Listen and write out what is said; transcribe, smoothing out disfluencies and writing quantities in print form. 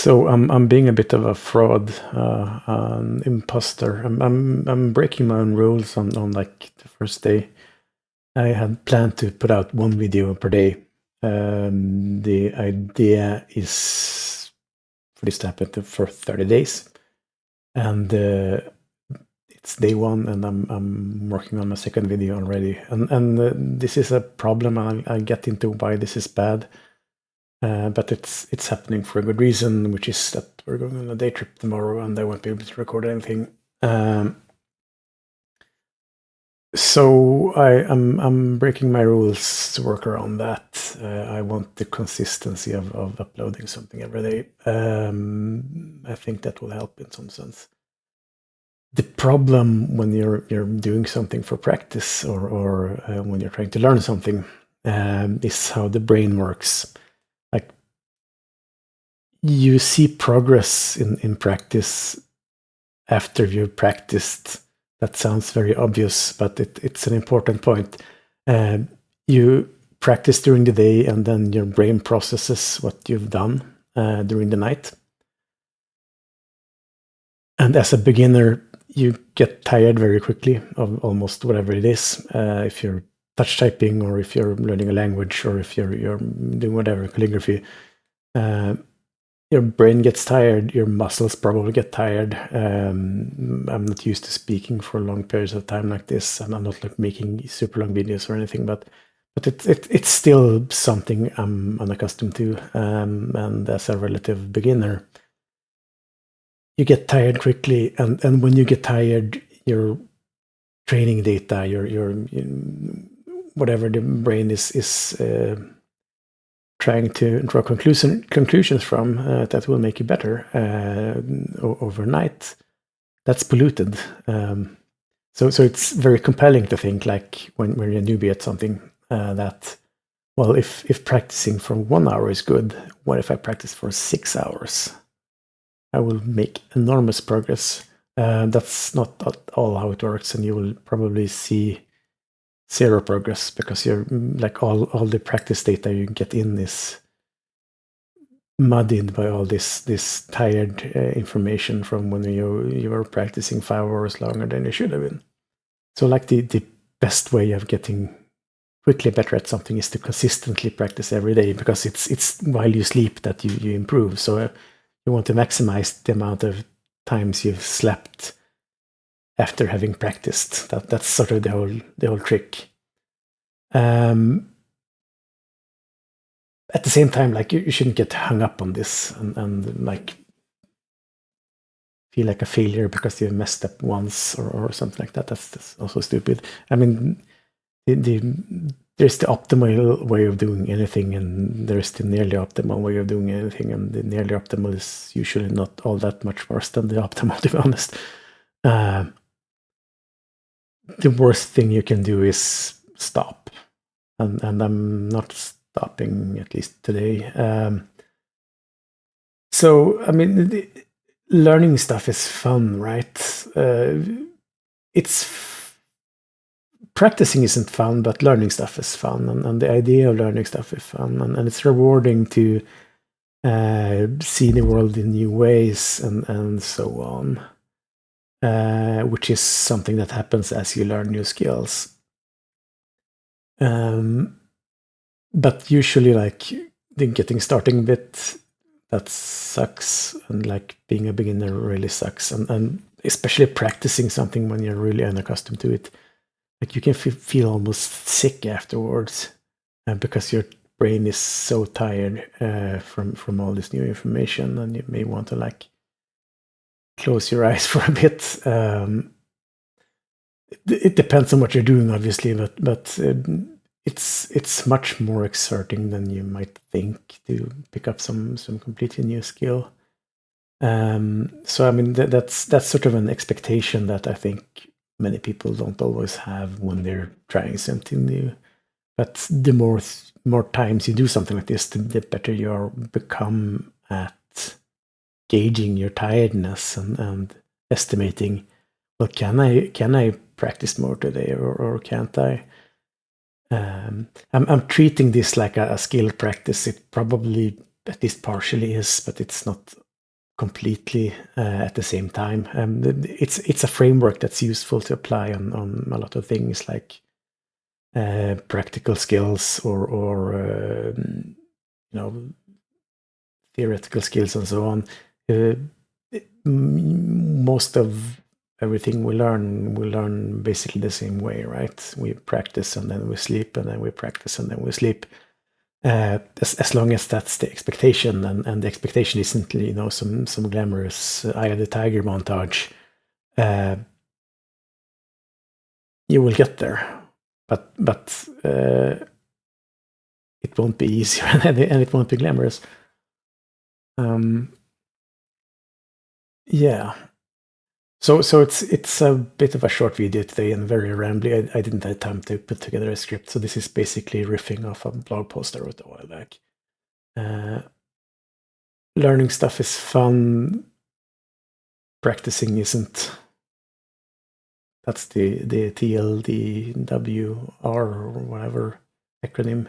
So I'm being a bit of a fraud, an imposter. I'm breaking my own rules on like the first day. I had planned to put out one video per day. The idea is for this to happen for 30 days, and it's day one, and I'm working on my second video already. And this is a problem, and I'll get into why this is bad. But it's happening for a good reason, which is that we're going on a day trip tomorrow, and I won't be able to record anything. So I'm breaking my rules to work around that. I want the consistency of uploading something every day. I think that will help in some sense. The problem when you're doing something for practice or when you're trying to learn something is how the brain works. Like, you see progress in practice after you've practiced. That sounds very obvious, but it's an important point. You practice during the day, and then your brain processes what you've done during the night. And as a beginner, you get tired very quickly of almost whatever it is. If you're touch typing, or if you're learning a language, or if you're doing whatever, calligraphy, your brain gets tired, your muscles probably get tired. I'm not used to speaking for long periods of time like this, and I'm not like making super long videos or anything, but it's still something I'm unaccustomed to. And as a relative beginner, you get tired quickly, and when you get tired, your training data, your whatever the brain is trying to draw conclusions from that will make you better overnight, that's polluted. So it's very compelling to think, like, when you're a newbie at something, that, well, if practicing for 1 hour is good, what if I practice for 6 hours? I will make enormous progress. That's not at all how it works, and you will probably see zero progress, because you're like all the practice data you get in is muddied by all this tired information from when you were practicing 5 hours longer than you should have been. So like the best way of getting quickly better at something is to consistently practice every day, because it's while you sleep that you improve. So you want to maximize the amount of times you've slept after having practiced. That's sort of the whole trick. At the same time, like, you shouldn't get hung up on this and like feel like a failure because you messed up once or something like that. That's also stupid. I mean, there's the optimal way of doing anything, and there's the nearly optimal way of doing anything, and the nearly optimal is usually not all that much worse than the optimal, to be honest. The worst thing you can do is stop, and I'm not stopping, at least today. So, I mean, learning stuff is fun, right? Practicing isn't fun, but learning stuff is fun, and the idea of learning stuff is fun, and it's rewarding to see the world in new ways, and so on, which is something that happens as you learn new skills. But usually, like, the getting starting bit, that sucks, and like being a beginner really sucks, and especially practicing something when you're really unaccustomed to it. Like, you can feel almost sick afterwards, because your brain is so tired from all this new information, and you may want to like close your eyes for a bit. It depends on what you're doing, obviously, but it's much more exerting than you might think to pick up some completely new skill. So I mean, that's sort of an expectation that I think many people don't always have when they're trying something new. But the more times you do something like this, the better you become at gauging your tiredness and estimating, well, can I practice more today, or can't I? I'm treating this like a skill practice. It probably, at least partially, is, but it's not completely at the same time. It's a framework that's useful to apply on a lot of things like practical skills or theoretical skills and so on. Most of everything we learn basically the same way, right? We practice and then we sleep, and then we practice and then we sleep. As long as that's the expectation, and the expectation isn't some glamorous Eye of the Tiger montage, you will get there, but it won't be easier and it won't be glamorous. Yeah. So it's a bit of a short video today and very rambly. I didn't have time to put together a script, so this is basically riffing off a blog post I wrote a while back. Learning stuff is fun. Practicing isn't. That's the TLDWR or whatever acronym.